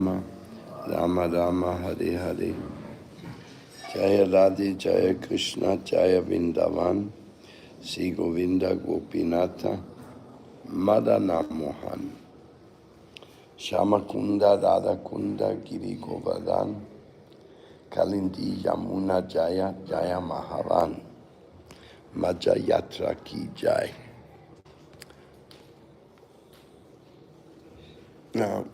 Rama Rama Hare Hare Jaya Radhe Jaya Krishna Jaya Vrindavan Sri Govinda Gopinatha Madana Mohan Shamakunda Radhakunda Giri Govardhan Kalindi Yamuna Jaya Jaya Mahavan Maja Yatra Ki Jai. Now,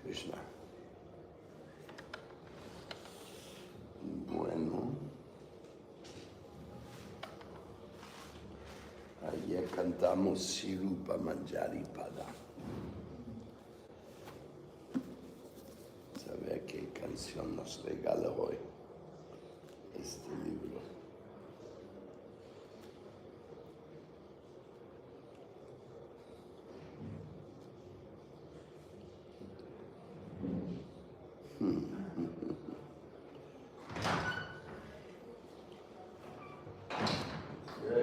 Krishna. Bueno. Ayer cantamos Sirupa Manjari Pada. ¿Sabe qué canción nos regala hoy este libro?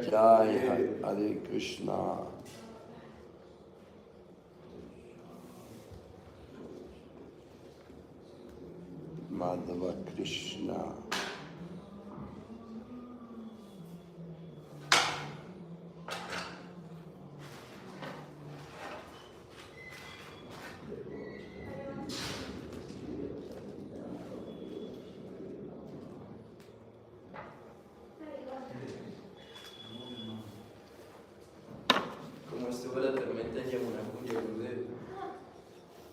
Jai Hare Krishna. Madhava Krishna. Como estuvo la tormenta en Yamuna,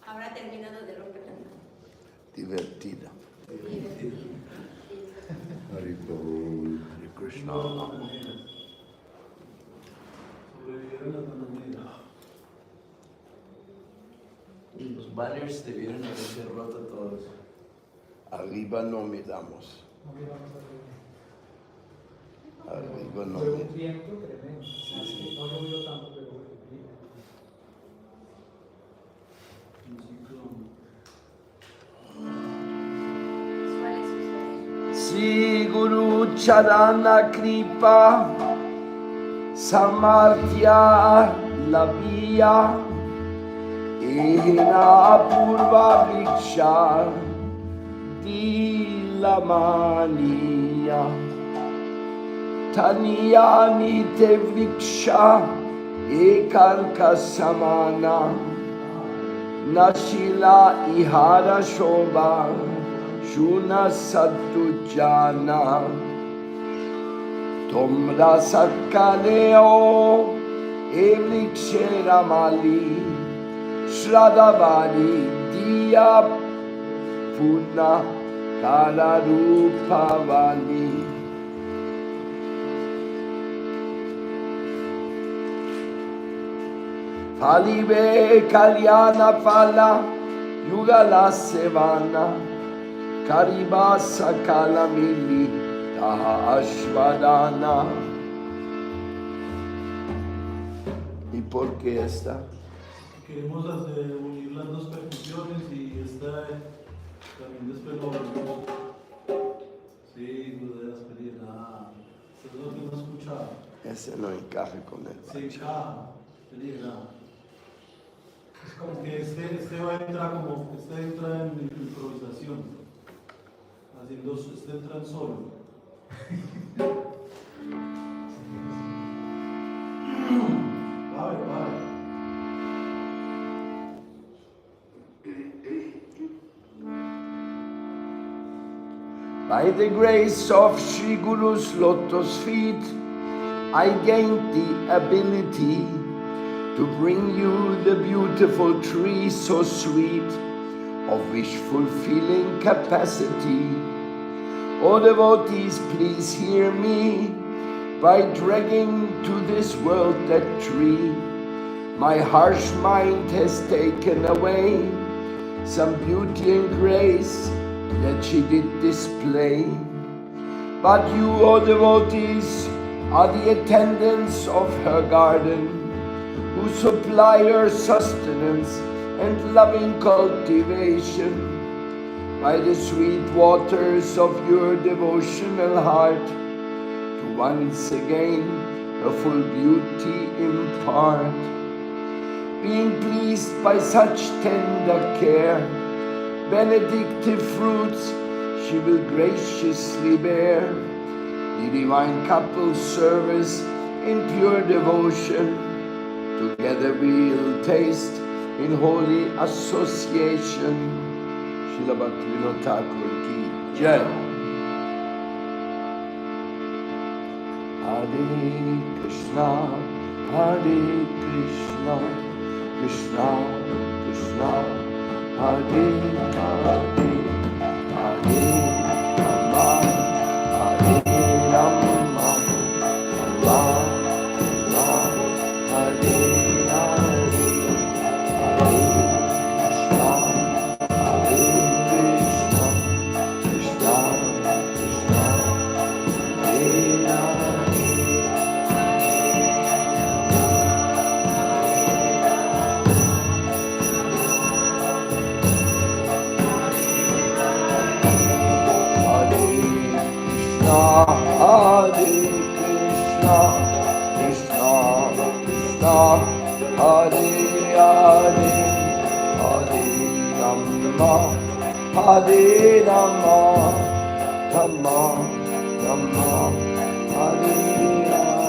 Habrá terminado de romper. Divertida. Hare Bol, Hare Krishna. los banners debieron haberse roto todos. Arriba no miramos. Arriba no Fue un miramos. viento tremendo. Sí. No llovió tanto, pero fue un viento. Sri Guru Charana Kripa Samarthya Labiya Ehna Purva Viksha Dilamaniya Taniyani Te Viksha Ekalka Samana Nashila Ihara Shobha Shuna Satujana Tomra Sakaleo Evlikshera Mali Shradavani Diya Puna Kalarupavani Falive Kalyana Phala Yugala Sevana Kariba Sakala Mili Taha Ashvadana. ¿Y por qué esta? Queremos unir las dos percusiones y esta también después lo volvemos. Sí, pues de las pelinas. Eso es lo que no escuchaba. Ese no encaja con él. Sí, pelina. Es como que este va a entrar como, este entra en improvisación. Haciendo, este entra en solo. Vale. By the grace of Sri Guru's lotus feet, I gained the ability to bring you the beautiful tree so sweet of wish-fulfilling capacity. O devotees, please hear me. By dragging to this world that tree, my harsh mind has taken away some beauty and grace that she did display. But you, O devotees, are the attendants of her garden, who supply her sustenance and loving cultivation by the sweet waters of your devotional heart, to once again her full beauty impart. Being pleased by such tender care, benedictive fruits she will graciously bear. The divine couple's service in pure devotion, together we'll taste in holy association. Srila Bhaktivinoda Thakur ki Jai. Hare Krishna, Hare Krishna, Krishna Krishna, Hare Hare, Hare Rama, Hare Rama, Rama Rama, Hare Hare, Hare Krishna, Hare Krishna, Krishna Krishna, Hare Hare Krishna, Krishna Krishna, Hare Hare, Hare Rama, Hare Rama, Rama Rama, Hare Hare.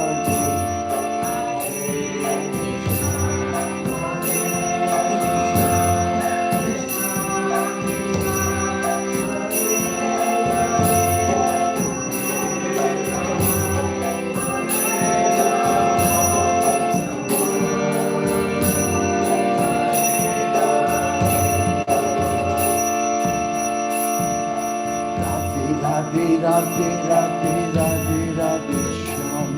Radhe Radhe Radhe Radhe Radhe Shyam.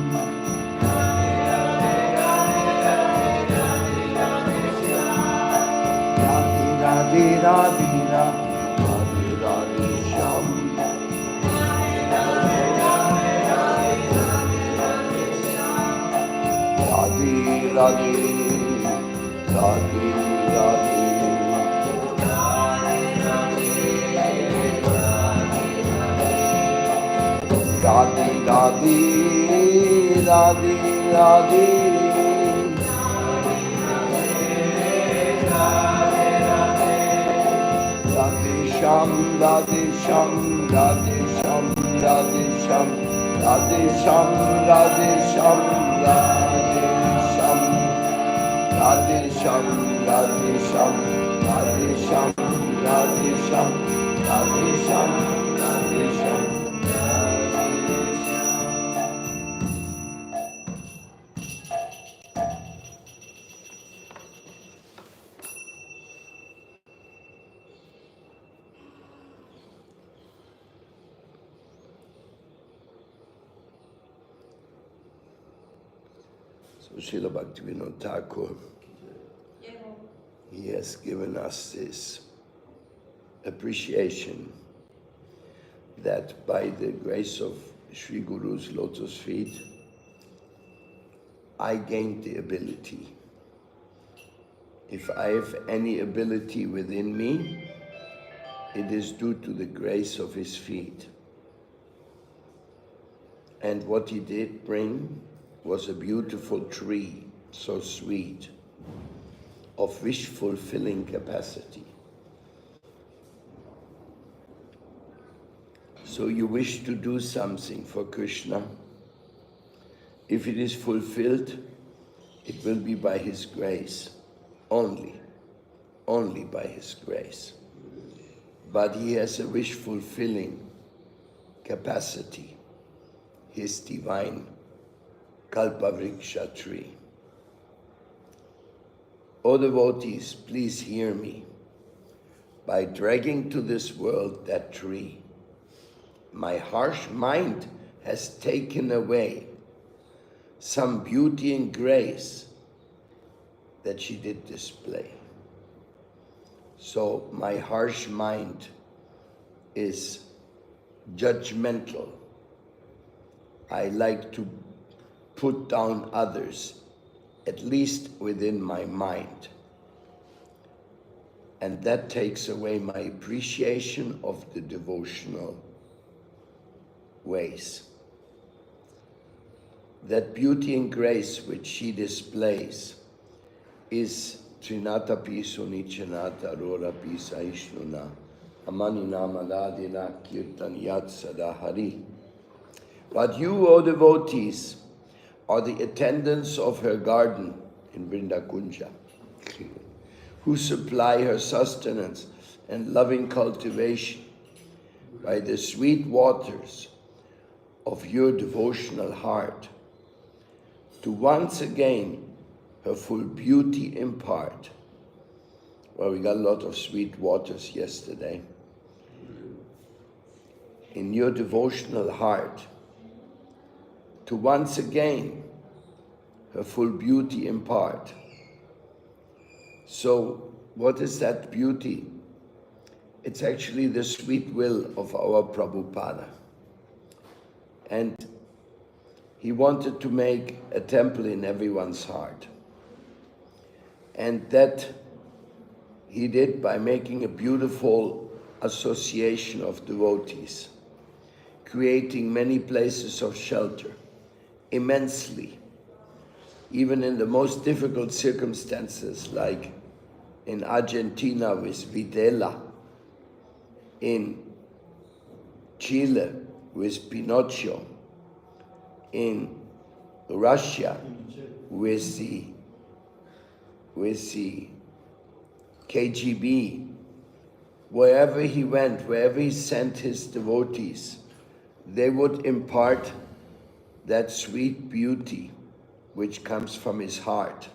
Radhe Radhe Radhe Radhe Radhe Shyam. Radhe Radhe Radhe Radhe. Radhe Radhe Radhe Radhe. Radhe Shyam, Radhe Shyam, Radhe Shyam, Radhe Shyam, Radhe Shyam, Radhe Shyam, Radhe Shyam, Radhe Shyam, Radhe Shyam, Radhe Shyam, Radhe Shyam, Radhe Shyam, Radhe Shyam. So Srila Bhaktivinoda Thakur, he has given us this appreciation that by the grace of Sri Guru's lotus feet, I gained the ability. If I have any ability within me, it is due to the grace of his feet. And what he did bring was a beautiful tree, so sweet, of wish-fulfilling capacity. So you wish to do something for Krishna. If it is fulfilled, it will be by his grace, only by his grace. But he has a wish-fulfilling capacity, his divine Kalpavriksha tree. O devotees, please hear me. By dragging to this world that tree, my harsh mind has taken away some beauty and grace that she did display. So my harsh mind is judgmental. I like to put down others, at least within my mind. And that takes away my appreciation of the devotional ways. That beauty and grace which she displays is Trinata Piso Nichanata Rora Pisa Ishnuna Amanina Maladina Kirtan Yat Sadahari. But you, O devotees, are the attendants of her garden in Vrindakunja, who supply her sustenance and loving cultivation by the sweet waters of your devotional heart, to once again her full beauty impart. Well, we got a lot of sweet waters yesterday. In your devotional heart, to once again her full beauty impart. So, what is that beauty? It's actually the sweet will of our Prabhupada. And he wanted to make a temple in everyone's heart. And that he did by making a beautiful association of devotees, creating many places of shelter, immensely, even in the most difficult circumstances, like in Argentina with Videla, in Chile with Pinocchio, in Russia with the KGB. Wherever he went, wherever he sent his devotees, they would impart that sweet beauty which comes from his heart.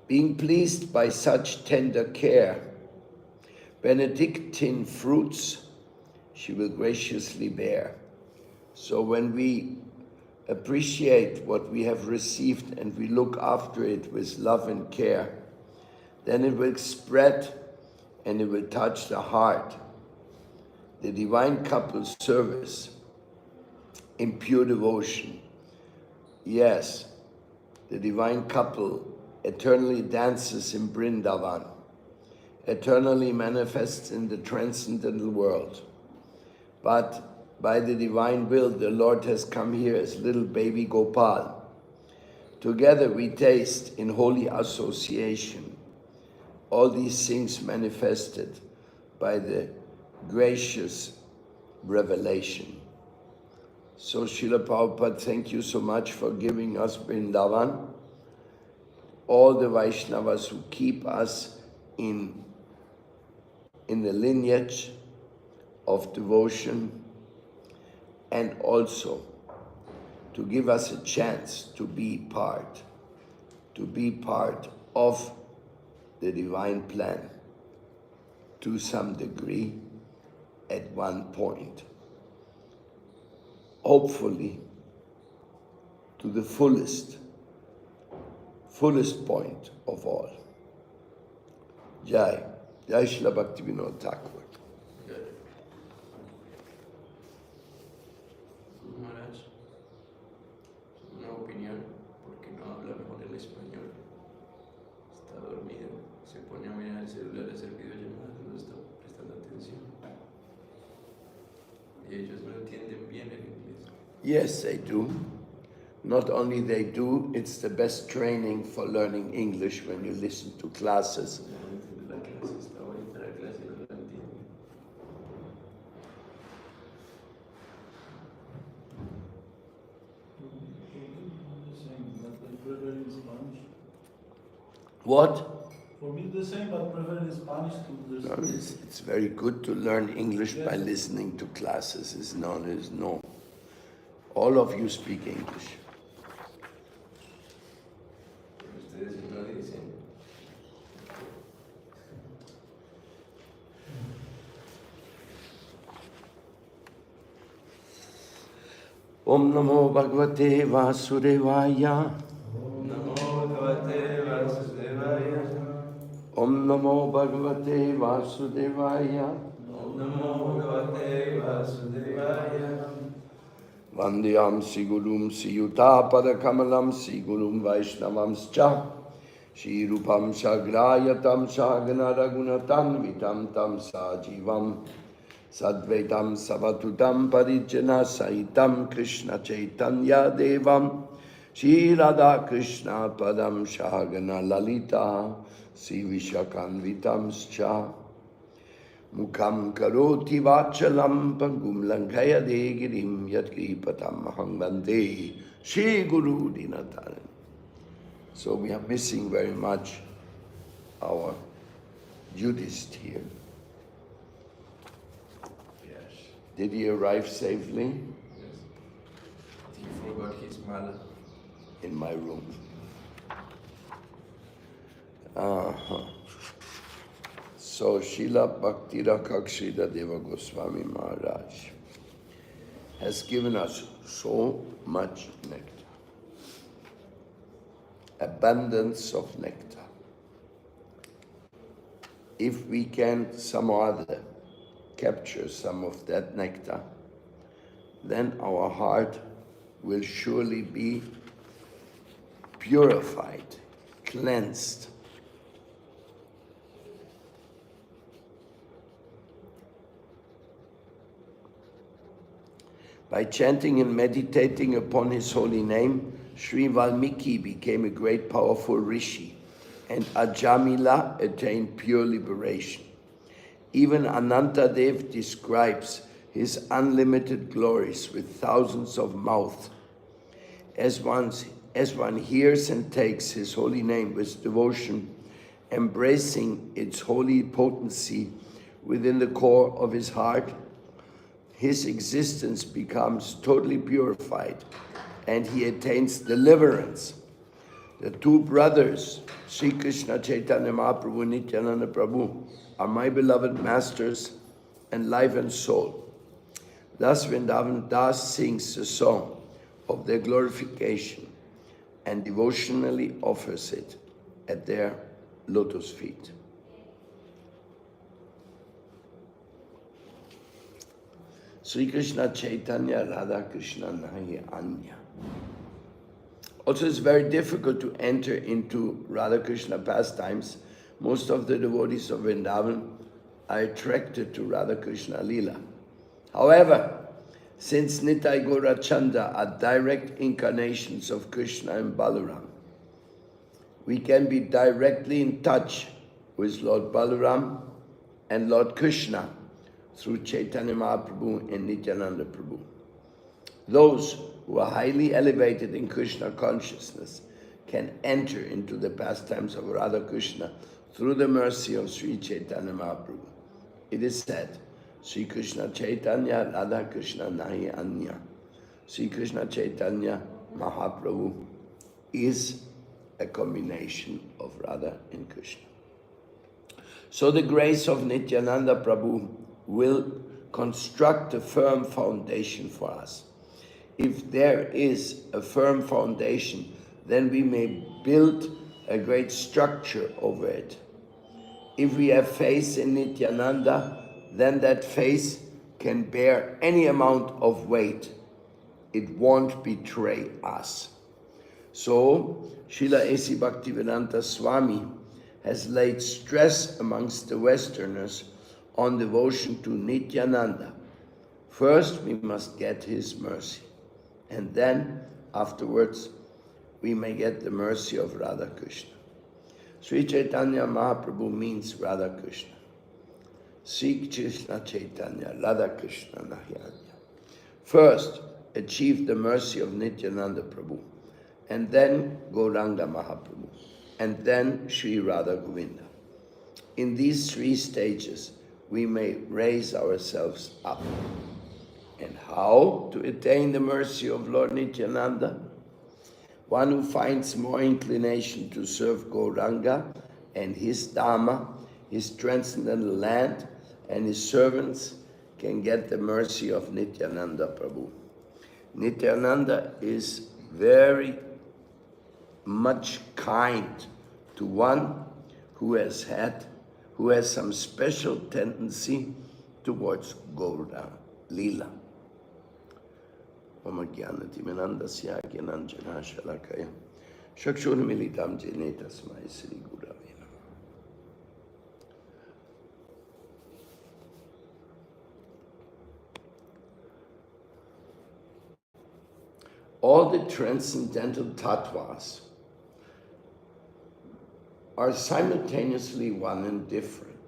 Being pleased by such tender care, Benedictine fruits she will graciously bear. So when we appreciate what we have received and we look after it with love and care, then it will spread and it will touch the heart. The divine couple service in pure devotion. Yes, the divine couple eternally dances in Vrindavan, eternally manifests in the transcendental world. But by the divine will, the Lord has come here as little baby Gopal. Together we taste in holy association all these things manifested by the gracious revelation. So Srila Prabhupada, thank you so much for giving us Vrindavan, all the Vaishnavas who keep us in the lineage of devotion, and also to give us a chance to be part of the divine plan to some degree at one point. Hopefully to the fullest point of all. Jai Srila Bhaktivinoda Thakur. Maharaj, una opinión, porque no habla mejor el español. Está dormido, se pone a mirar el celular, a hacer videollamadas, no está prestando atención. Y ellos no entienden bien el inglés. Yes, they do. Not only they do, it's the best training for learning English when you listen to classes. No entiende la clase, está bonita la clase, no la entiende. What? For me the same, but prefer in Spanish to No, it's very good to learn English by listening to classes. It's no. All of you speak English. Ustedes no dicen. Om Namo Bhagavate Vasudevaya. Namo Bhagavate Vasudevaya. Om Namo Bhagavate Vasudevaya. Om Namo Bhagavate Vasudevaya. Vandyam Sigurum Siyutapada Kamalam Sigurum Vaishnavamscha Shri Rupam Shagrayatam Shagana Ragunatam Vitam Tam Sajivam Sadvetam Savatutam Parijana Sahitam Krishna Chaitanya Devam Shri Radha Krishna Padam Shagana Lalita Sri Vishakanvitamscha Mukham karoti vachalam pangum lankaya degirim yatkripatam mahang vande Shri Guru Dinataran. So we are missing very much our Buddhist here. Yes. Did he arrive safely? Yes. He forgot his mala. In my room. So Srila Bhakti-Rakshita Deva Goswami Maharaj has given us so much nectar, abundance of nectar. If we can somehow or other capture some of that nectar, then our heart will surely be purified, cleansed. By chanting and meditating upon his holy name, Sri Valmiki became a great powerful rishi, and Ajamila attained pure liberation. Even Anantadev describes his unlimited glories with thousands of mouths. As one hears and takes his holy name with devotion, embracing its holy potency within the core of his heart, his existence becomes totally purified and he attains deliverance. The two brothers, Sri Krishna Chaitanya Mahaprabhu and Nityananda Prabhu, are my beloved masters and life and soul. Thus Vrindavan Das sings the song of their glorification and devotionally offers it at their lotus feet. Sri Krishna Chaitanya Radha Krishna Nahi Anya. Also, it's very difficult to enter into Radha Krishna pastimes. Most of the devotees of Vrindavan are attracted to Radha Krishna Leela. However, since Nitai Gaurachanda are direct incarnations of Krishna and Balaram, we can be directly in touch with Lord Balaram and Lord Krishna through Chaitanya Mahaprabhu and Nityananda Prabhu. Those who are highly elevated in Krishna consciousness can enter into the pastimes of Radha Krishna through the mercy of Sri Chaitanya Mahaprabhu. It is said, Sri Krishna Chaitanya Radha Krishna Nahi Anya. Sri Krishna Chaitanya Mahaprabhu is a combination of Radha and Krishna. So the grace of Nityananda Prabhu will construct a firm foundation for us. If there is a firm foundation, then we may build a great structure over it. If we have faith in Nityananda, then that faith can bear any amount of weight. It won't betray us. So, Srila A.C. Bhaktivedanta Swami has laid stress amongst the Westerners on devotion to Nityananda. First, we must get his mercy. And then, afterwards, we may get the mercy of Radha Krishna. Sri Chaitanya Mahaprabhu means Radha Krishna. Sri Krishna Chaitanya, Radha Krishna Nahyanya. First, achieve the mercy of Nityananda Prabhu, and then Gauranga Mahaprabhu, and then Sri Radha Govinda. In these three stages, we may raise ourselves up. And how to attain the mercy of Lord Nityananda? One who finds more inclination to serve Gauranga and his Dhamma, his transcendental land, and his servants can get the mercy of Nityananda Prabhu. Nityananda is very much kind to one who has some special tendency towards Gaura Leela. Om Jnanatimirandasya Jnananjana Shalakaya Chakshurmilitam Jene Tasmai Sri Gurave Namah. All the transcendental tattvas are simultaneously one and different.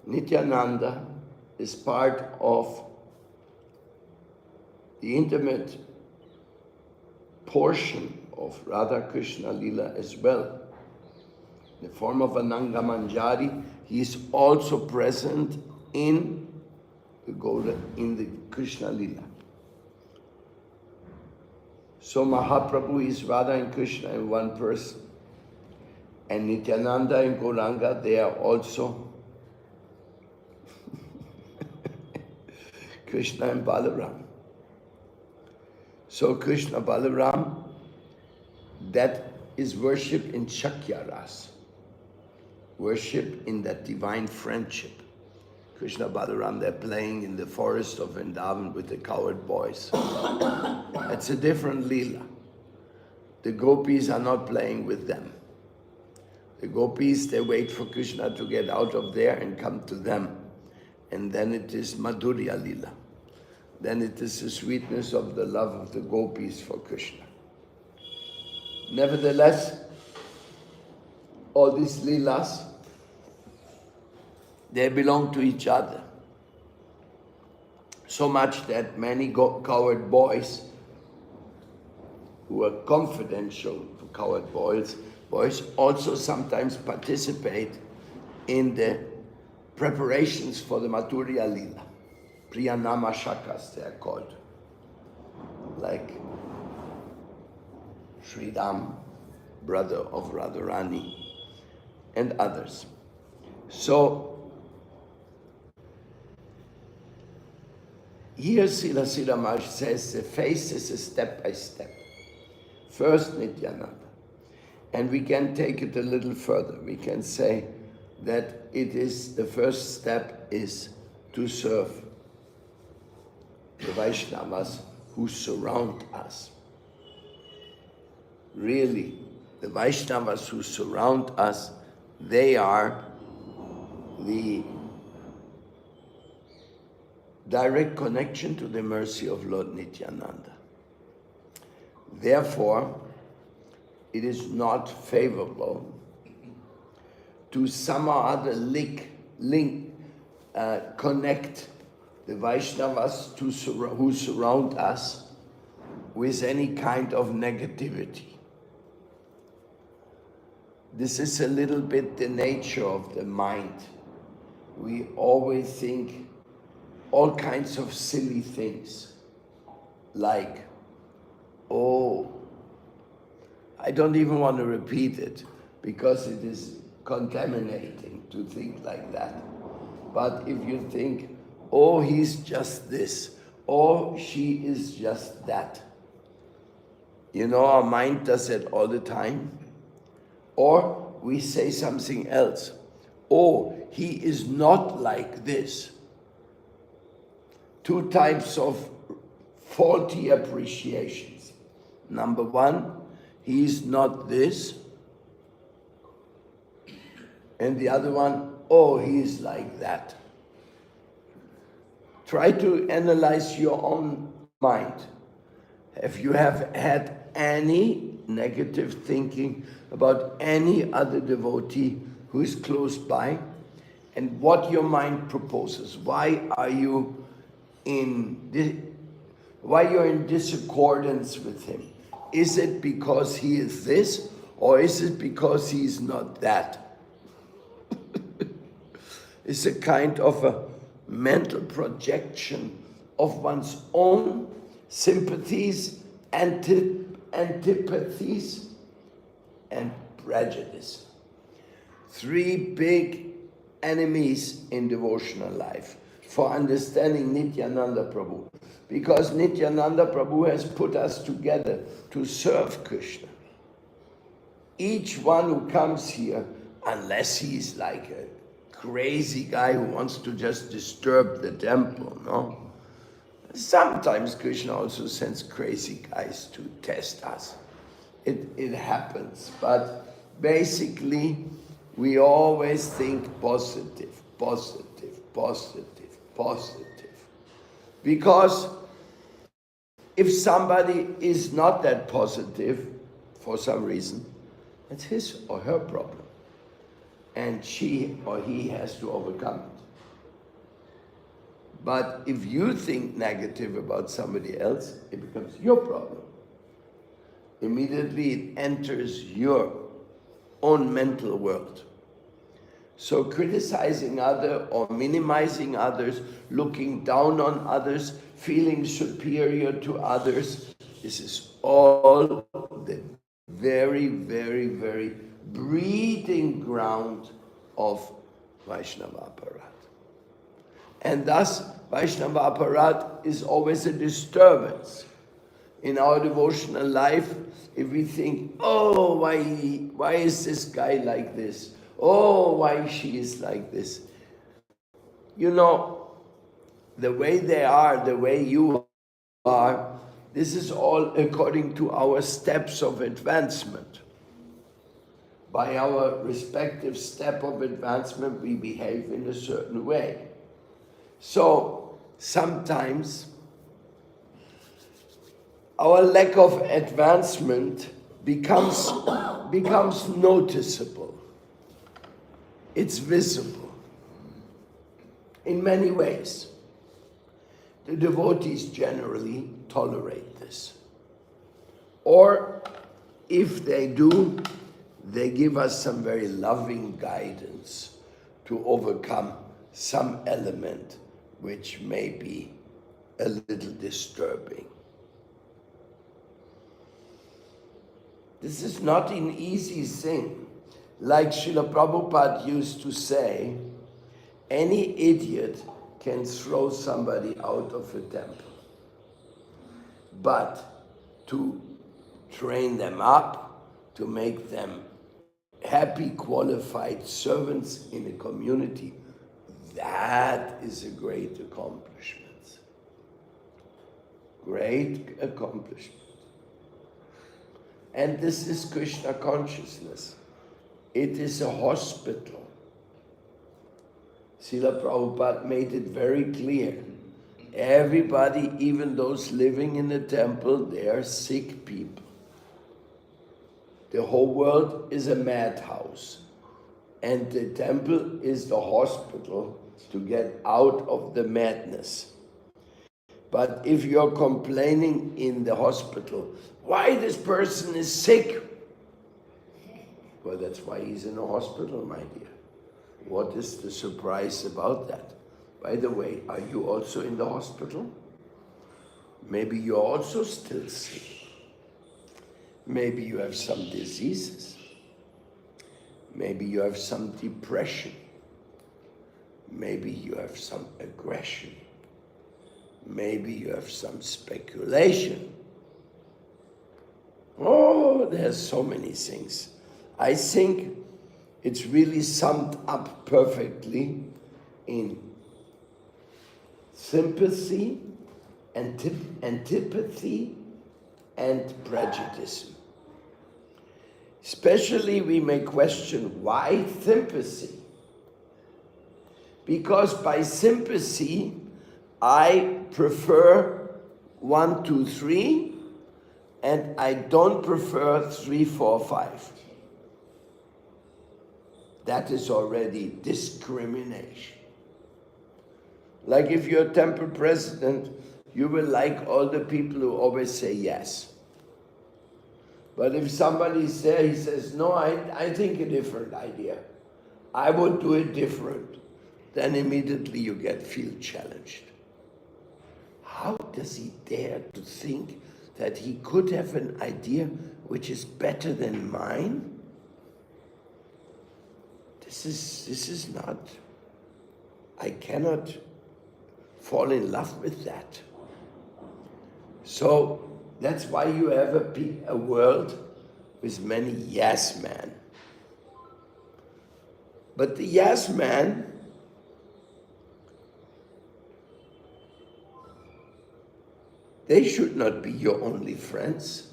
Nityananda is part of the intimate portion of Radha Krishna Lila as well. In the form of Ananga Manjari, he is also present in the Krishna Lila. So Mahaprabhu is Radha and Krishna in one person. And Nityananda and Gauranga, they are also Krishna and Balaram. So Krishna Balaram, that is worship in Shakya Ras, worship in that divine friendship. Krishna Balaram, they're playing in the forest of Vrindavan with the cowherd boys. That's a different Leela. The gopis are not playing with them. The gopis, they wait for Krishna to get out of there and come to them. And then it is Madhurya Leela. Then it is the sweetness of the love of the gopis for Krishna. Nevertheless, all these Leelas, they belong to each other. So much that many cowherd boys, who are confidential to cowherd boys also sometimes participate in the preparations for the Madhurya Leela. Priyanama Shakas, they are called. Like Sridham, brother of Radharani, and others. So, here Srila Sridhar Maharaj says the face is a step by step. First Nityananda. And we can take it a little further. We can say that it is, the first step is to serve the Vaishnavas who surround us. Really, the Vaishnavas who surround us, they are the direct connection to the mercy of Lord Nityananda. Therefore, it is not favorable to somehow or other connect the Vaishnavas who surround us with any kind of negativity. This is a little bit the nature of the mind. We always think all kinds of silly things, like, oh, I don't even want to repeat it because it is contaminating to think like that. But if you think, oh, he's just this, or she is just that. You know, our mind does it all the time. Or we say something else. Oh, he is not like this. Two types of faulty appreciations. Number one, he is not this. And the other one, oh, he is like that. Try to analyze your own mind. If you have had any negative thinking about any other devotee who is close by, and what your mind proposes. Why you're in discordance with him? Is it because he is this, or is it because he is not that? It's a kind of a mental projection of one's own sympathies, antipathies, and prejudice. Three big enemies in devotional life. for understanding Nityananda Prabhu. Because Nityananda Prabhu has put us together to serve Krishna. Each one who comes here, unless he's like a crazy guy who wants to just disturb the temple, no? Sometimes Krishna also sends crazy guys to test us. It happens, but basically we always think positive, positive, positive, positive. Because if somebody is not that positive for some reason, it's his or her problem. And she or he has to overcome it. But if you think negative about somebody else, it becomes your problem. Immediately it enters your own mental world. So criticizing others or minimizing others, looking down on others, feeling superior to others, this is all the very, very, very breeding ground of Vaishnava Aparat. And thus, Vaishnava Aparat is always a disturbance. In our devotional life, if we think, oh, why is this guy like this? Oh, why she is like this? You know, the way they are, the way you are, this is all according to our steps of advancement. By our respective step of advancement, we behave in a certain way. So, sometimes our lack of advancement becomes noticeable. It's visible in many ways. The devotees generally tolerate this. Or if they do, they give us some very loving guidance to overcome some element which may be a little disturbing. This is not an easy thing. Like Srila Prabhupada used to say, any idiot can throw somebody out of a temple. But to train them up, to make them happy, qualified servants in a community, that is a great accomplishment. Great accomplishment. And this is Krishna consciousness. It is a hospital. Srila Prabhupada made it very clear. Everybody, even those living in the temple, they are sick people. The whole world is a madhouse. And the temple is the hospital to get out of the madness. But if you're complaining in the hospital, why this person is sick? Well, that's why he's in a hospital, my dear. What is the surprise about that? By the way, are you also in the hospital? Maybe you're also still sick. Maybe you have some diseases. Maybe you have some depression. Maybe you have some aggression. Maybe you have some speculation. Oh, there's so many things. I think it's really summed up perfectly in sympathy, antipathy, and prejudice. Especially we may question why sympathy. Because by sympathy, I prefer 1, 2, 3, and I don't prefer 3, 4, 5. That is already discrimination. Like if you're a temple president, you will like all the people who always say yes. But if somebody's there, he says, no, I think a different idea. I would do it different. Then immediately you feel challenged. How does he dare to think that he could have an idea which is better than mine? This is not, I cannot fall in love with that. So that's why you have a world with many yes men. But the yes man they should not be your only friends.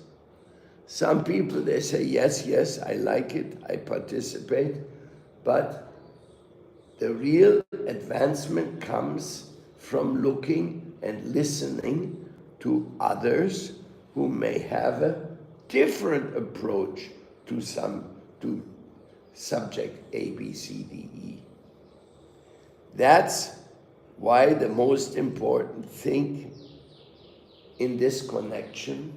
Some people, they say, yes, yes, I like it, I participate, but the real advancement comes from looking and listening to others who may have a different approach to subject A, B, C, D, E. That's why the most important thing in this connection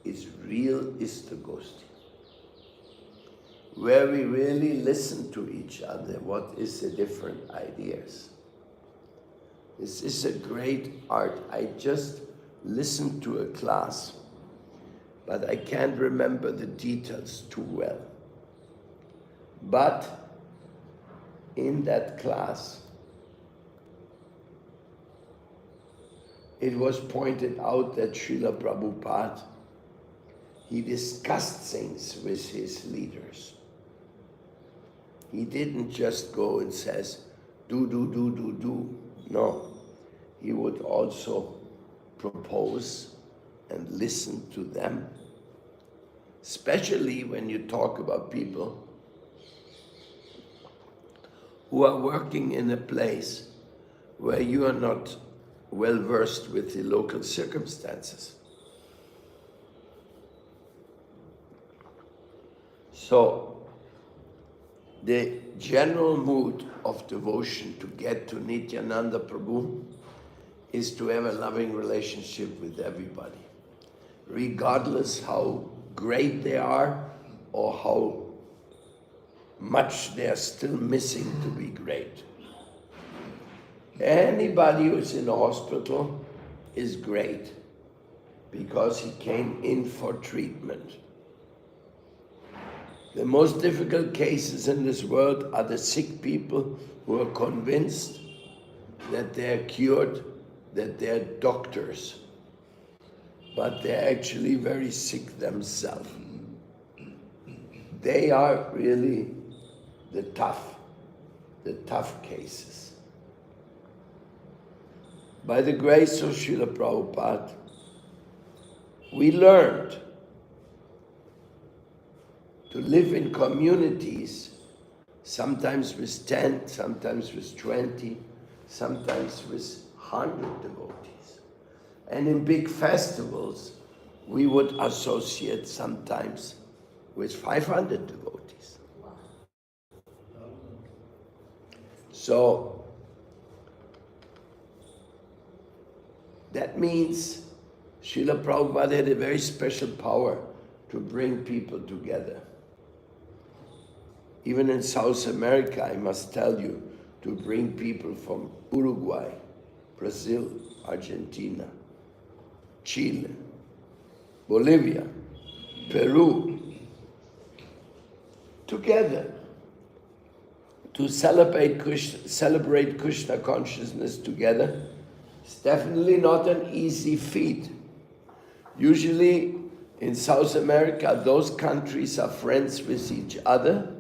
is real istagosti, where we really listen to each other, what is the different ideas. This is a great art. I just listened to a class, but I can't remember the details too well. But in that class, it was pointed out that Srila Prabhupada, he discussed things with his leaders. He didn't just go and says, do. No, he would also propose and listen to them, especially when you talk about people who are working in a place where you are not well versed with the local circumstances. So, the general mood of devotion to get to Nityananda Prabhu is to have a loving relationship with everybody, regardless how great they are or how much they are still missing to be great. Anybody who's in a hospital is great because he came in for treatment. The most difficult cases in this world are the sick people who are convinced that they're cured, that they're doctors, but they're actually very sick themselves. They are really the tough cases. By the grace of Srila Prabhupada, we learned to live in communities, sometimes with 10, sometimes with 20, sometimes with 100 devotees. And in big festivals, we would associate sometimes with 500 devotees. So, that means Srila Prabhupada had a very special power to bring people together. Even in South America, I must tell you, to bring people from Uruguay, Brazil, Argentina, Chile, Bolivia, Peru, together to celebrate Krishna consciousness together. It's definitely not an easy feat. Usually in South America, those countries are friends with each other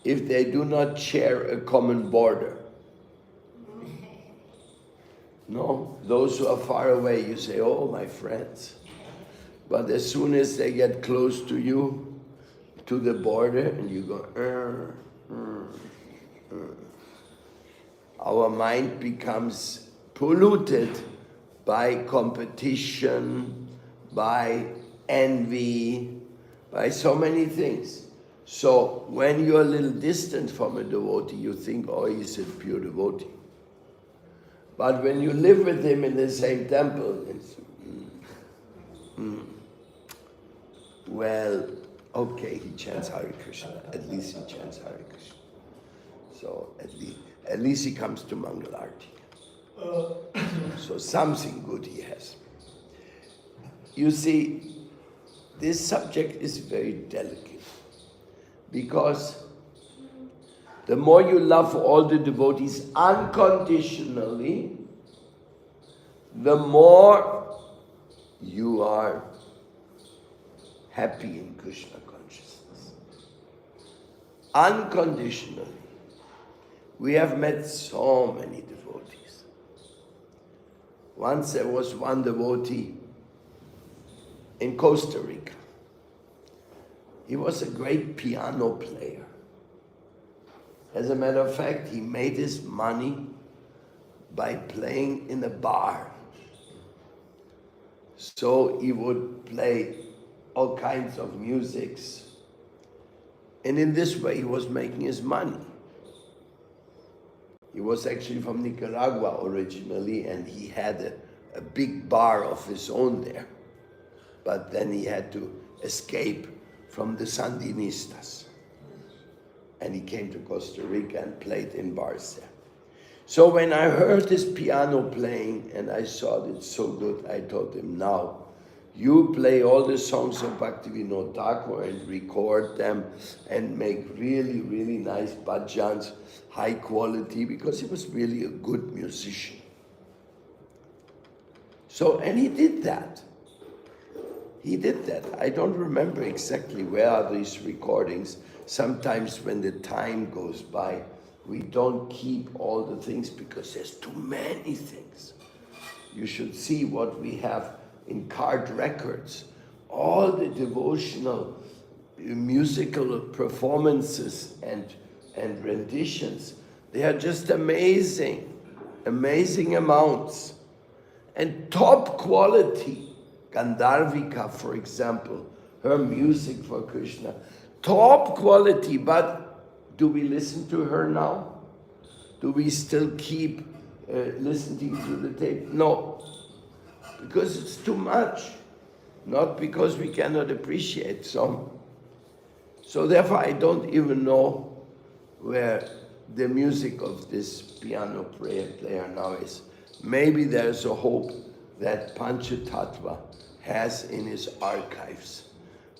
if they do not share a common border. No, those who are far away, you say, oh, my friends. But as soon as they get close to you, to the border, and you go, our mind becomes polluted by competition, by envy, by so many things. So when you're a little distant from a devotee, you think, oh, he's a pure devotee. But when you live with him in the same temple, it's, well, okay, he chants Hare Krishna. At least he chants Hare Krishna. So at least he comes to Mangalarti. So something good he has. You see, this subject is very delicate because the more you love all the devotees unconditionally, the more you are happy in Krishna consciousness. Unconditionally. We have met so many devotees. Once there was one devotee in Costa Rica. He was a great piano player. As a matter of fact, he made his money by playing in a bar. So he would play all kinds of musics. And in this way, he was making his money. He was actually from Nicaragua originally, and he had a big bar of his own there. But then he had to escape from the Sandinistas. And he came to Costa Rica and played in bars there. So when I heard his piano playing and I saw it so good, I told him, now, you play all the songs of Bhaktivinoda Thakur and record them and make really, really nice bhajans, high quality, because he was really a good musician. So, and he did that. He did that. I don't remember exactly where are these recordings. Sometimes when the time goes by, we don't keep all the things because there's too many things. You should see what we have in card records. All the devotional musical performances and renditions, they are just amazing, amazing amounts. And top quality. Gandharvika, for example, her music for Krishna, top quality, but do we listen to her now? Do we still keep listening to the tape? No, because it's too much, not because we cannot appreciate some. So therefore I don't even know where the music of this piano player now is. Maybe there's a hope that Panchatattva has in his archives.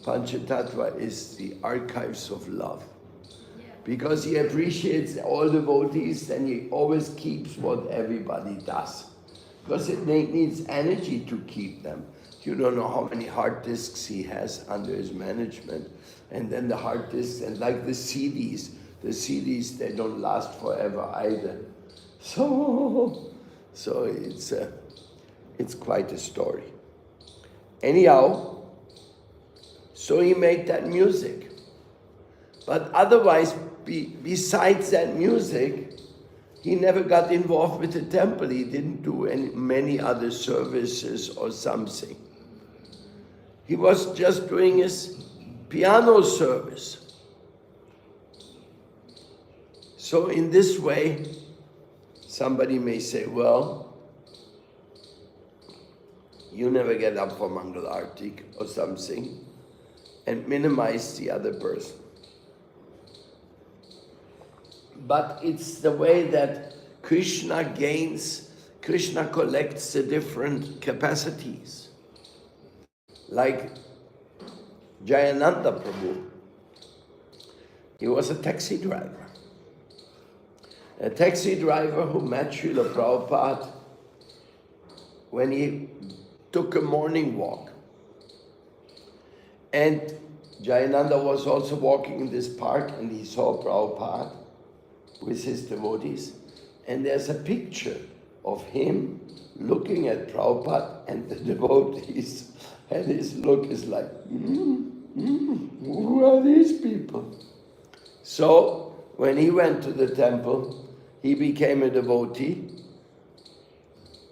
Panchatattva is the archives of love. Because he appreciates all devotees and he always keeps what everybody does. Because it needs energy to keep them. You don't know how many hard disks he has under his management. And then the hard disks, and like the CDs, they don't last forever either. So it's quite a story. Anyhow, so he made that music. But otherwise, besides that music, he never got involved with the temple. He didn't do many other services or something. He was just doing his piano service. So in this way, somebody may say, well, you never get up for Mangal Artik or something, and minimize the other person. But it's the way that Krishna collects the different capacities. Like Jayananda Prabhu, he was a taxi driver. A taxi driver who met Srila Prabhupada when he took a morning walk. And Jayananda was also walking in this park and he saw Prabhupada with his devotees. And there's a picture of him looking at Prabhupada and the devotees. And his look is like, who are these people? So when he went to the temple, he became a devotee.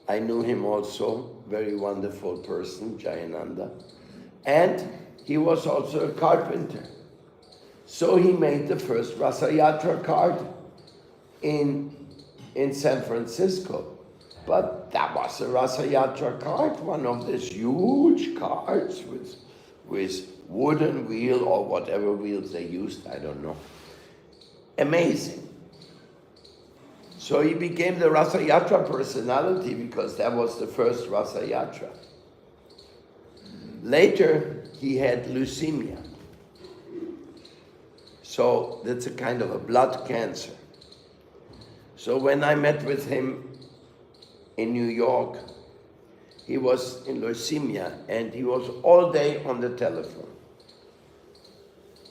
I knew him also, very wonderful person, Jayananda. And he was also a carpenter. So he made the first Rasa Yatra card in San Francisco. But that was a Rasa Yatra card, one of these huge cards with wooden wheel or whatever wheels they used, I don't know. Amazing. So he became the Rasa Yatra personality because that was the first Rasa Yatra. Later, he had leukemia. So that's a kind of a blood cancer. So when I met with him in New York, He was in leukemia and he was all day on the telephone.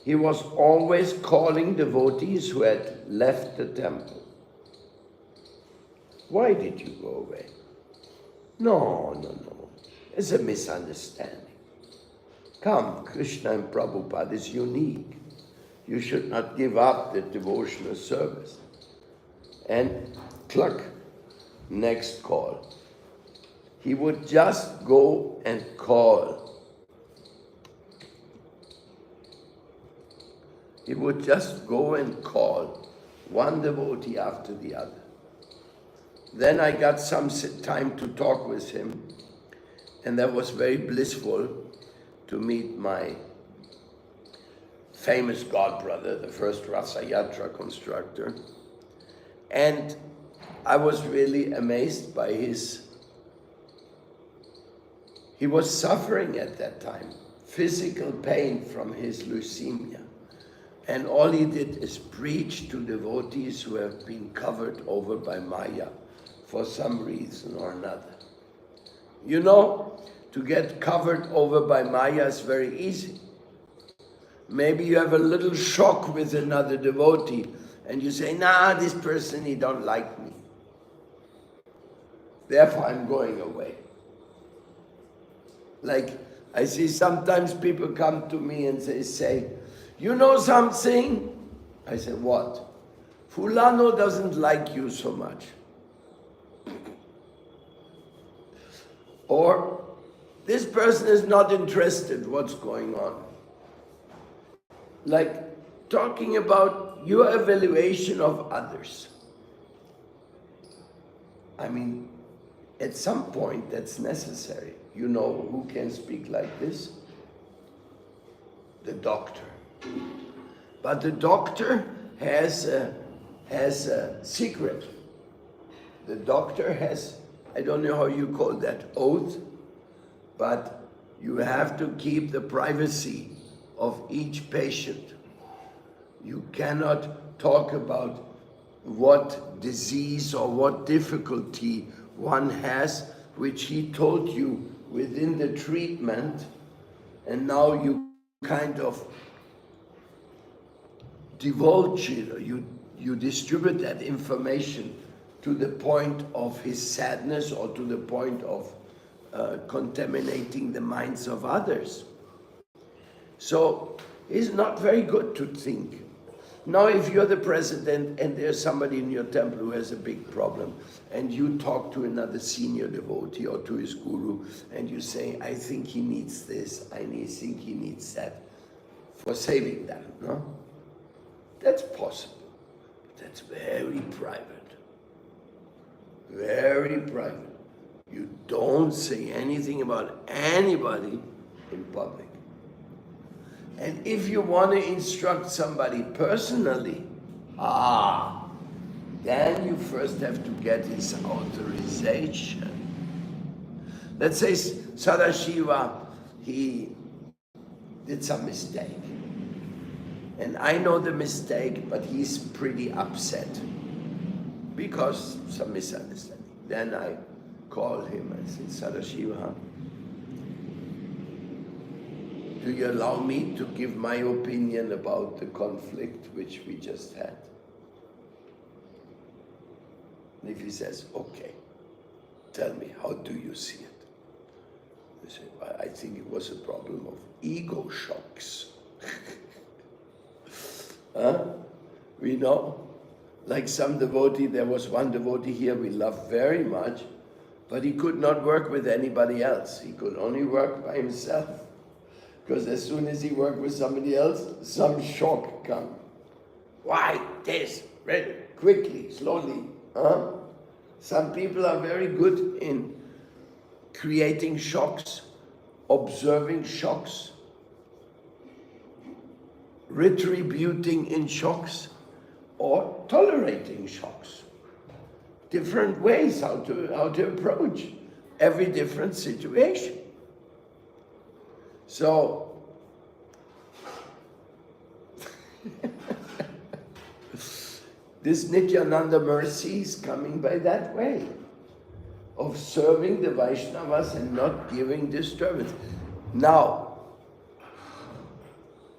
He was always calling devotees who had left the temple. Why did you go away? No. It's a misunderstanding. Come, Krishna and Prabhupada is unique. You should not give up the devotional service. And cluck, next call. He would just go and call. He would just go and call one devotee after the other. Then I got some time to talk with him, and that was very blissful to meet my famous godbrother, the first Rasa Yatra constructor. And I was really amazed by he was suffering at that time, physical pain from his leukemia. And all he did is preach to devotees who have been covered over by Maya for some reason or another. You know, to get covered over by Maya is very easy. Maybe you have a little shock with another devotee and you say, nah, this person, he don't like me. Therefore, I'm going away. Like, I see sometimes people come to me and they say, you know something? I say, what? Fulano doesn't like you so much. Or, this person is not interested what's going on. Like, talking about your evaluation of others. I mean, at some point that's necessary. You know who can speak like this? The doctor. But the doctor has a secret. The doctor has, I don't know how you call that, oath, but you have to keep the privacy of each patient. You cannot talk about what disease or what difficulty one has, which he told you within the treatment, and now you kind of divulge it, or you distribute that information to the point of his sadness or to the point of contaminating the minds of others. So it's not very good to think. Now if you're the president and there's somebody in your temple who has a big problem and you talk to another senior devotee or to his guru and you say, I think he needs this, I think he needs that, for saving them, no? That's possible. That's very private. Very private. You don't say anything about anybody in public. And if you want to instruct somebody personally, then you first have to get his authorization. Let's say Sadashiva, he did some mistake. And I know the mistake, but he's pretty upset because some misunderstanding. Then I call him and say, Sadashiva, do you allow me to give my opinion about the conflict which we just had? And if he says, okay, tell me, how do you see it? I say, well, I think it was a problem of ego shocks. We know, like some devotee, there was one devotee here we love very much, but he could not work with anybody else. He could only work by himself. Because as soon as he worked with somebody else, some shock comes. Why this? Very quickly, slowly. Some people are very good in creating shocks, observing shocks, retributing in shocks, or tolerating shocks. Different ways how to approach every different situation. So, this Nityananda mercy is coming by that way. of serving the Vaishnavas and not giving disturbance. Now,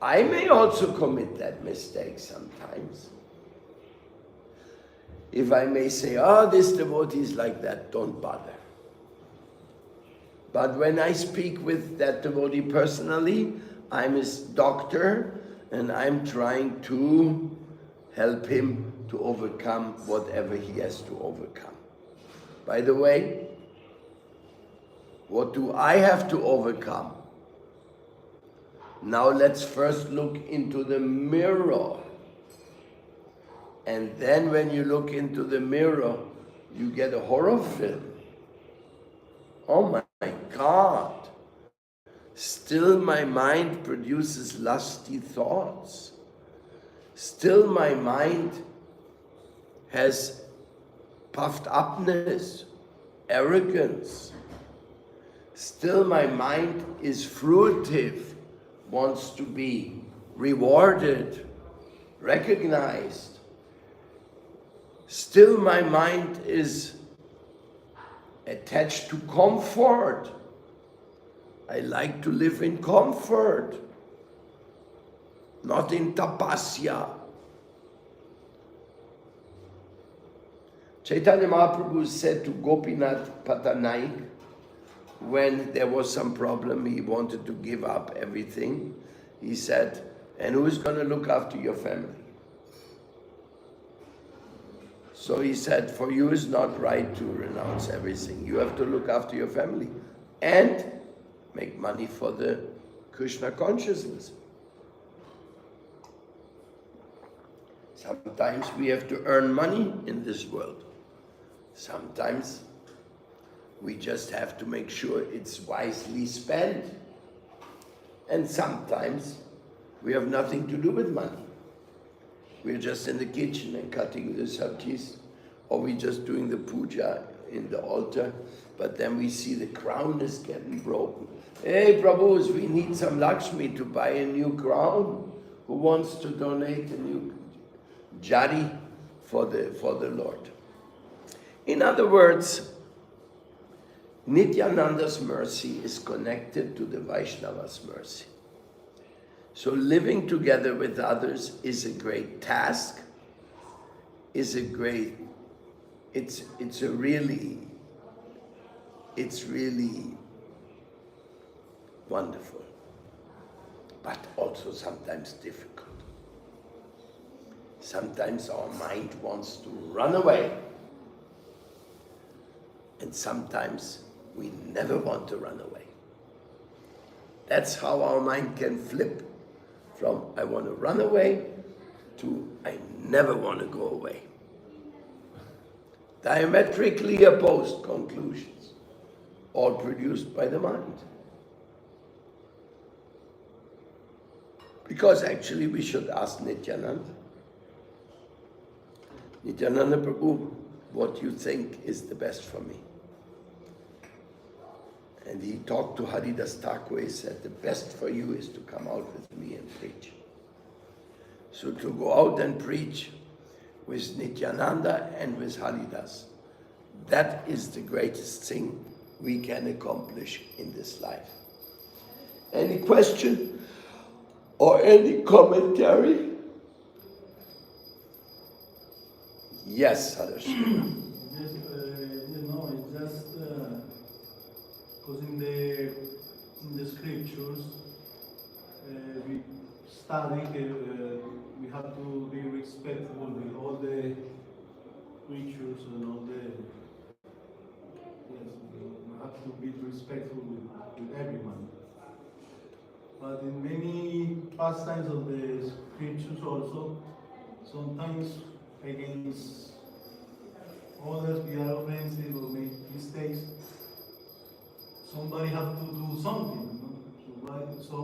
I may also commit that mistake sometimes. If I may say, this devotee is like that, don't bother. But when I speak with that devotee personally, I'm his doctor and I'm trying to help him to overcome whatever he has to overcome. By the way, what do I have to overcome? Now let's first look into the mirror. And then when you look into the mirror, you get a horror film. Oh my God. Still my mind produces lusty thoughts. Still my mind has puffed upness, arrogance. Still my mind is fruitive, wants to be rewarded, recognized. Still my mind is attached to comfort. I like to live in comfort, not in tapasya. Chaitanya Mahaprabhu said to Gopinath Patanaik, when there was some problem, he wanted to give up everything. He said, and who's going to look after your family? So he said, for you it's not right to renounce everything. You have to look after your family and make money for the Krishna consciousness. Sometimes we have to earn money in this world. Sometimes we just have to make sure it's wisely spent. And sometimes we have nothing to do with money. We're just in the kitchen and cutting the sabjis, or we're just doing the puja in the altar, but then we see the crown is getting broken. Hey Prabhus, we need some Lakshmi to buy a new crown. Who wants to donate a new jari for the Lord? In other words, Nityananda's mercy is connected to the Vaishnava's mercy. So living together with others is a great task, it's really wonderful, but also sometimes difficult. Sometimes our mind wants to run away, and sometimes we never want to run away. That's how our mind can flip from I want to run away to I never want to go away. Diametrically opposed conclusions, all produced by the mind. Because actually we should ask Nityananda, Nityananda Prabhu, what you think is the best for me? And he talked to Haridas Thakur. He said, the best for you is to come out with me and preach. So to go out and preach with Nityananda and with Haridas, that is the greatest thing we can accomplish in this life. Any question or any commentary? Yes, Harish. Yes, it's just because in the scriptures we study we have to be respectful with all the creatures and all the we have to be respectful with everyone. But in many pastimes of the scriptures also, sometimes against others we are offensive or make mistakes. Somebody have to do something, you know? Right? So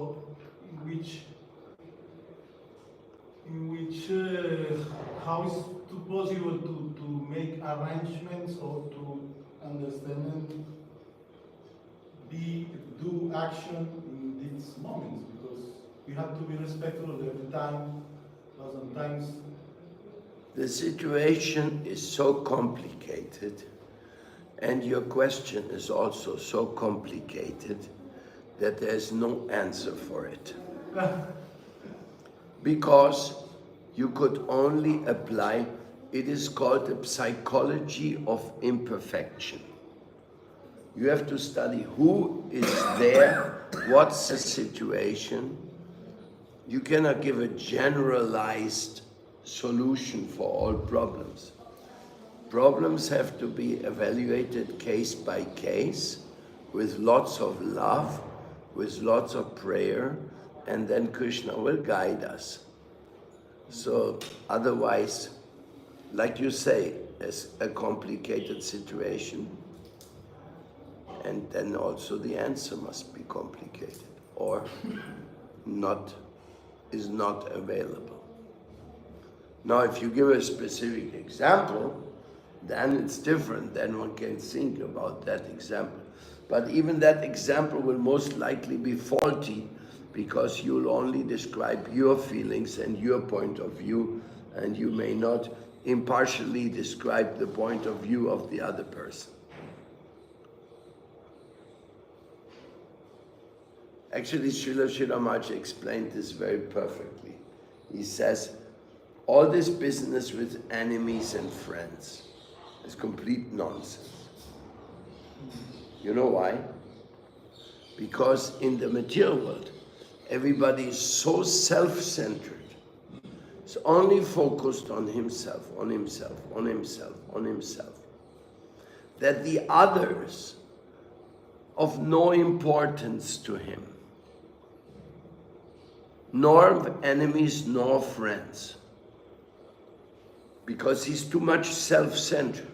how is it possible to make arrangements or to understand and do action in these moments? Because you have to be respectful every time, but sometimes the situation is so complicated, And your question is also so complicated that there's no answer for it. Because you could only apply, it is called the psychology of imperfection. You have to study who is there, what's the situation. You cannot give a generalized solution for all problems. Problems have to be evaluated case by case with lots of love, with lots of prayer, and then Krishna will guide us. So otherwise, like you say, it's a complicated situation, and then also the answer must be complicated or is not available. Now, if you give a specific example, then it's different. Then one can think about that example. But even that example will most likely be faulty because you'll only describe your feelings and your point of view, and you may not impartially describe the point of view of the other person. Actually, Srila Maharaj explained this very perfectly. He says, all this business with enemies and friends is complete nonsense. You know why? Because in the material world, everybody is so self-centered. It's only focused on himself, on himself, on himself, on himself. That the others of no importance to him, nor enemies nor friends, because he's too much self-centered.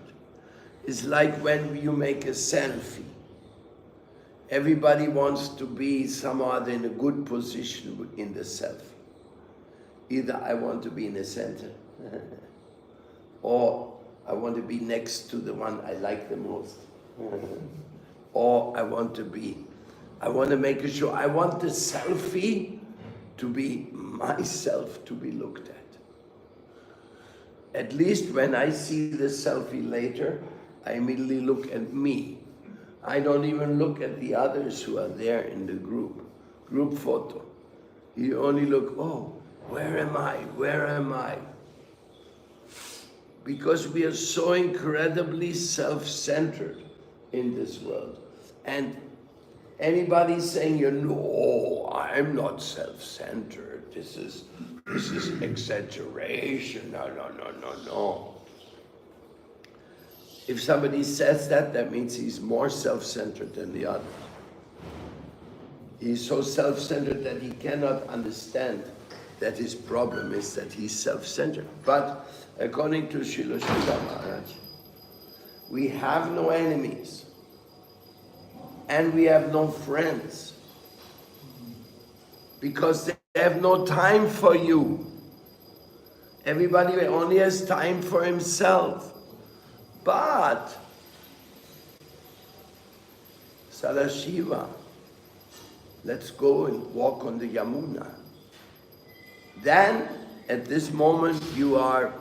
It's like when you make a selfie. Everybody wants to be somehow in a good position in the selfie. Either I want to be in the center, or I want to be next to the one I like the most, or I want to make sure, I want the selfie to be myself to be looked at. At least when I see the selfie later, I immediately look at me. I don't even look at the others who are there in the group photo. You only look, oh, where am I? Where am I? Because we are so incredibly self-centered in this world. And anybody saying, no, I'm not self-centered. This is exaggeration. No. If somebody says that, that means he's more self-centered than the others. He's so self-centered that he cannot understand that his problem is that he's self-centered. But according to Srila Maharaj, we have no enemies and we have no friends because they have no time for you. Everybody only has time for himself. But Sadashiva, let's go and walk on the Yamuna. Then, at this moment, you are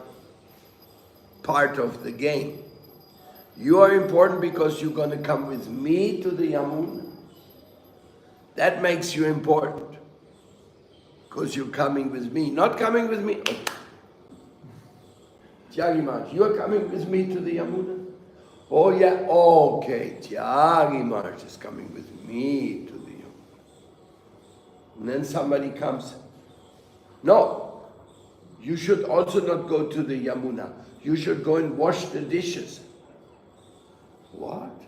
part of the game. You are important because you're going to come with me to the Yamuna. That makes you important. Because you're coming with me. Not coming with me. Oh. Tyagi Maharaj, you are coming with me to the Yamuna? Oh yeah, okay. Tyagi Maharaj is coming with me to the Yamuna. And then somebody comes. No, you should also not go to the Yamuna. You should go and wash the dishes. What?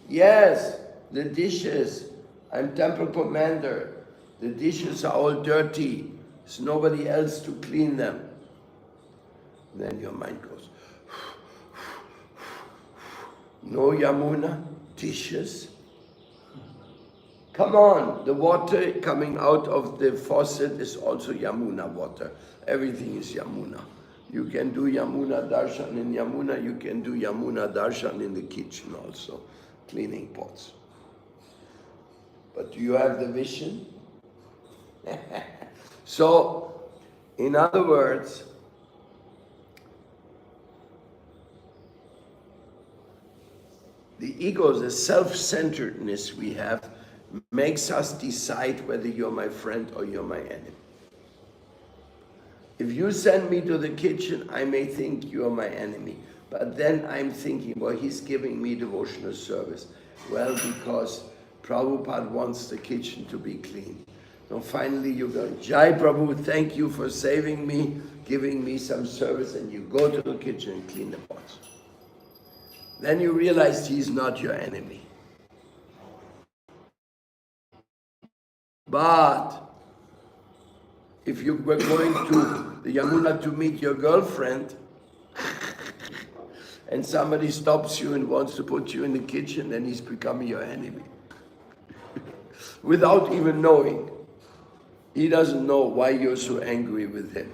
Yes, the dishes. I'm temple commander. The dishes are all dirty. There's nobody else to clean them. Then your mind goes, no Yamuna, dishes. Come on, the water coming out of the faucet is also Yamuna water. Everything is Yamuna. You can do Yamuna darshan in Yamuna, you can do Yamuna darshan in the kitchen also, cleaning pots. But do you have the vision? So, in other words, The ego, the self-centeredness we have, makes us decide whether you're my friend or you're my enemy. If you send me to the kitchen, I may think you're my enemy. But then I'm thinking, well, he's giving me devotional service. Well, because Prabhupada wants the kitchen to be clean. So finally you go, Jai Prabhu, thank you for saving me, giving me some service, and you go to the kitchen and clean the pots. Then you realize he's not your enemy. But if you were going to the Yamuna to meet your girlfriend, and somebody stops you and wants to put you in the kitchen, then he's becoming your enemy. Without even knowing. He doesn't know why you're so angry with him.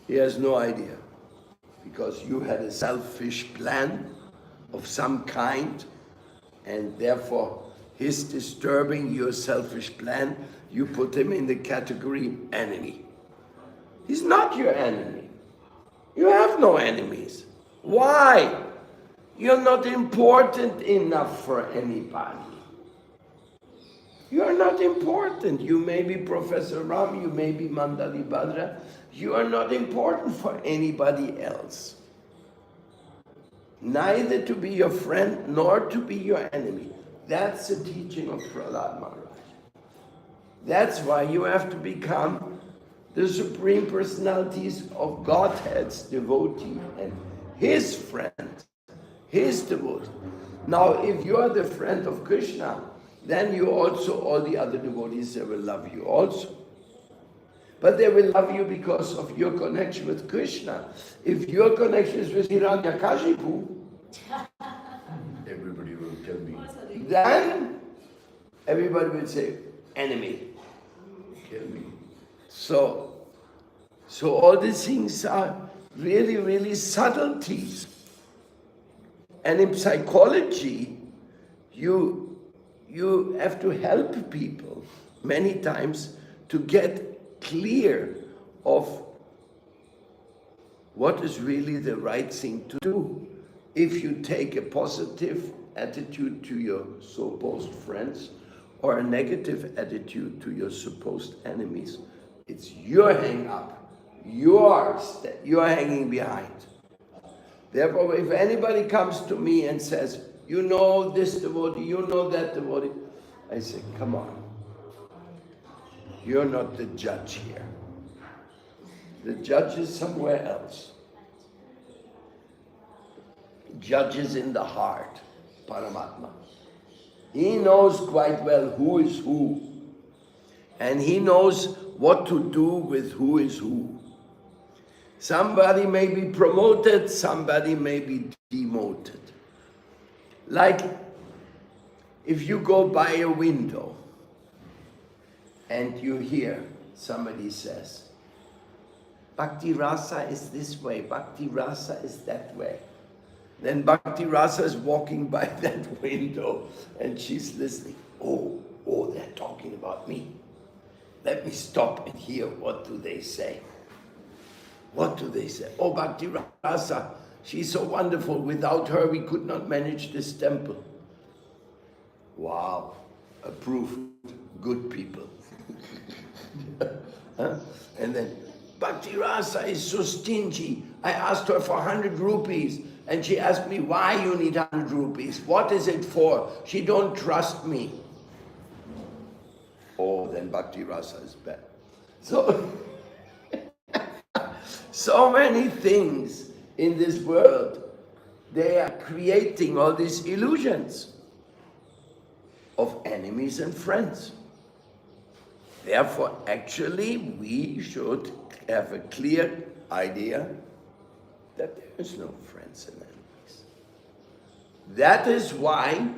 He has no idea. Because you had a selfish plan of some kind, and therefore his disturbing your selfish plan, you put him in the category enemy. He's not your enemy. You have no enemies. Why? You're not important enough for anybody. You are not important. You may be Professor Ram, you may be Mandali Bhadra. You are not important for anybody else. Neither to be your friend nor to be your enemy. That's the teaching of Prahlad Maharaj. That's why you have to become the Supreme Personalities of Godhead's devotee and his friend, his devotee. Now, if you are the friend of Krishna, then you also, all the other devotees, they will love you also. But they will love you because of your connection with Krishna. If your connection is with Hiranyakashipu, everybody will tell me, then everybody will say, enemy, kill me. So all these things are really, really subtleties. And in psychology, you have to help people many times to get clear of what is really the right thing to do. If you take a positive attitude to your supposed friends or a negative attitude to your supposed enemies, it's your hang up. You're hanging behind. Therefore, if anybody comes to me and says, you know this devotee, you know that devotee, I say, come on. You're not the judge here. The judge is somewhere else. Judge is in the heart, Paramatma. He knows quite well who is who. And he knows what to do with who is who. Somebody may be promoted, somebody may be demoted. Like, if you go by a window and you hear somebody says, Bhakti Rasa is this way, Bhakti Rasa is that way. Then Bhakti Rasa is walking by that window and she's listening. Oh, they're talking about me. Let me stop and hear, what do they say? What do they say? Oh, Bhakti Rasa, she's so wonderful. Without her, we could not manage this temple. Wow, approved, good people. Huh? And then, Bhakti Rasa is so stingy. I asked her for 100 rupees, and she asked me, why you need 100 rupees? What is it for? She don't trust me. Oh, then Bhakti Rasa is bad. So many things in this world, they are creating all these illusions of enemies and friends. Therefore, actually, we should have a clear idea that there is no friends and enemies. That is why,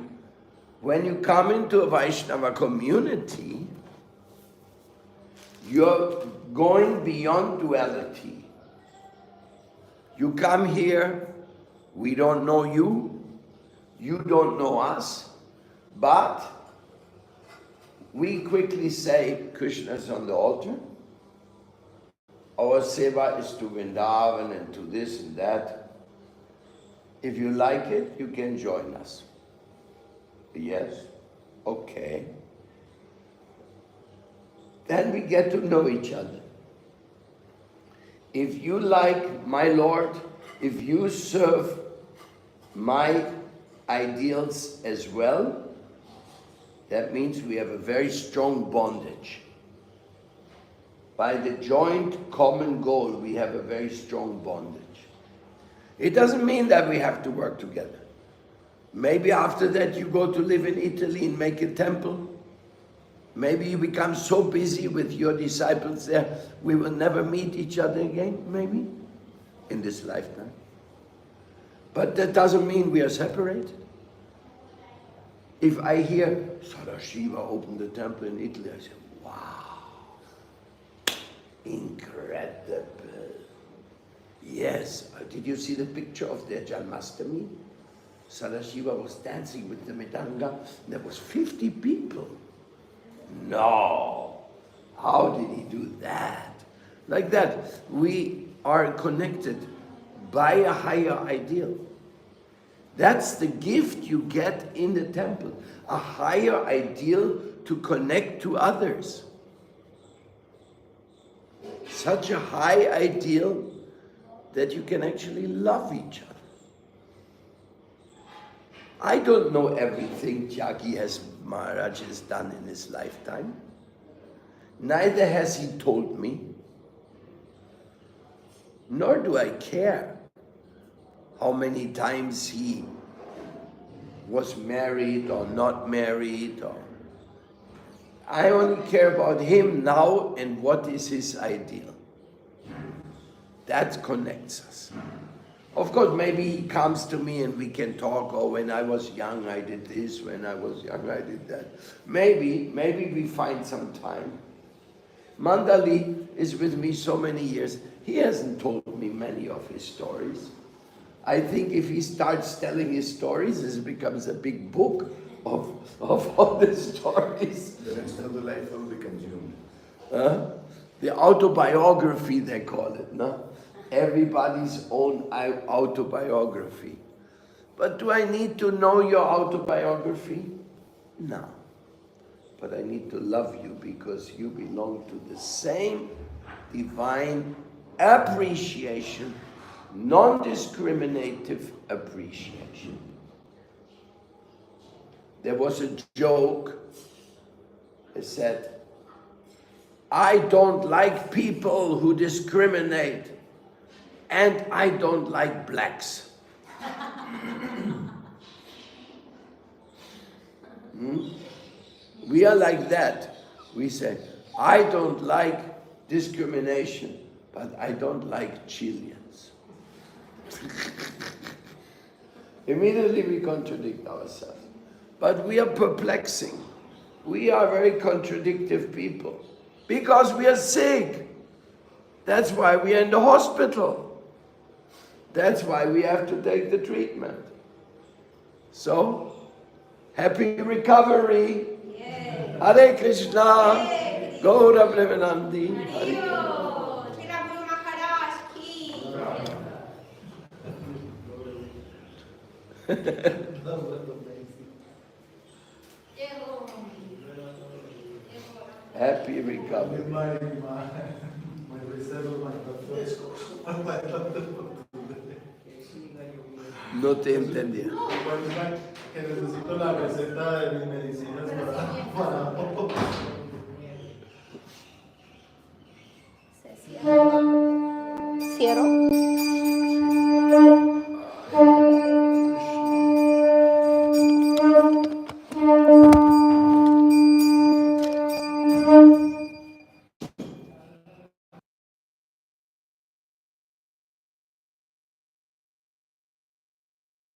when you come into a Vaishnava community, you're going beyond duality. You come here, we don't know you, you don't know us, but we quickly say, Krishna is on the altar. Our seva is to Vrindavan and to this and that. If you like it, you can join us. Yes. Okay. Then we get to know each other. If you like my Lord, if you serve my ideals as well, that means we have a very strong bondage. By the joint common goal, we have a very strong bondage. It doesn't mean that we have to work together. Maybe after that you go to live in Italy and make a temple. Maybe you become so busy with your disciples there, we will never meet each other again, maybe, in this lifetime. But that doesn't mean we are separated. If I hear Sadashiva opened the temple in Italy, I say, wow, incredible. Yes, did you see the picture of their Janmastami? Sadashiva was dancing with the Mridanga. There was 50 people. No, how did he do that? Like that, we are connected by a higher ideal. That's the gift you get in the temple, a higher ideal to connect to others. Such a high ideal that you can actually love each other. I don't know everything Tyagi Maharaj has done in his lifetime. Neither has he told me, nor do I care how many times he was married or not married. I only care about him now and what is his ideal. That connects us. Of course, maybe he comes to me and we can talk, oh, when I was young I did this, when I was young I did that. Maybe we find some time. Mandali is with me so many years. He hasn't told me many of his stories. I think if he starts telling his stories, it becomes a big book of all the stories. The rest of the life will be consumed. The autobiography, they call it, no? Everybody's own autobiography. But do I need to know your autobiography? No. But I need to love you because you belong to the same divine appreciation, non-discriminative appreciation. There was a joke. It said, I don't like people who discriminate, and I don't like blacks. We are like that. We say, I don't like discrimination, but I don't like Chileans. Immediately we contradict ourselves. But we are perplexing. We are very contradictive people. Because we are sick. That's why we are in the hospital. That's why we have to take the treatment. So, happy recovery. Yay. Hare Krishna. Yay. Gaura Premanandi. Happy recovery. No te entendía. Que necesito la receta de mis medicinas para... Cierro.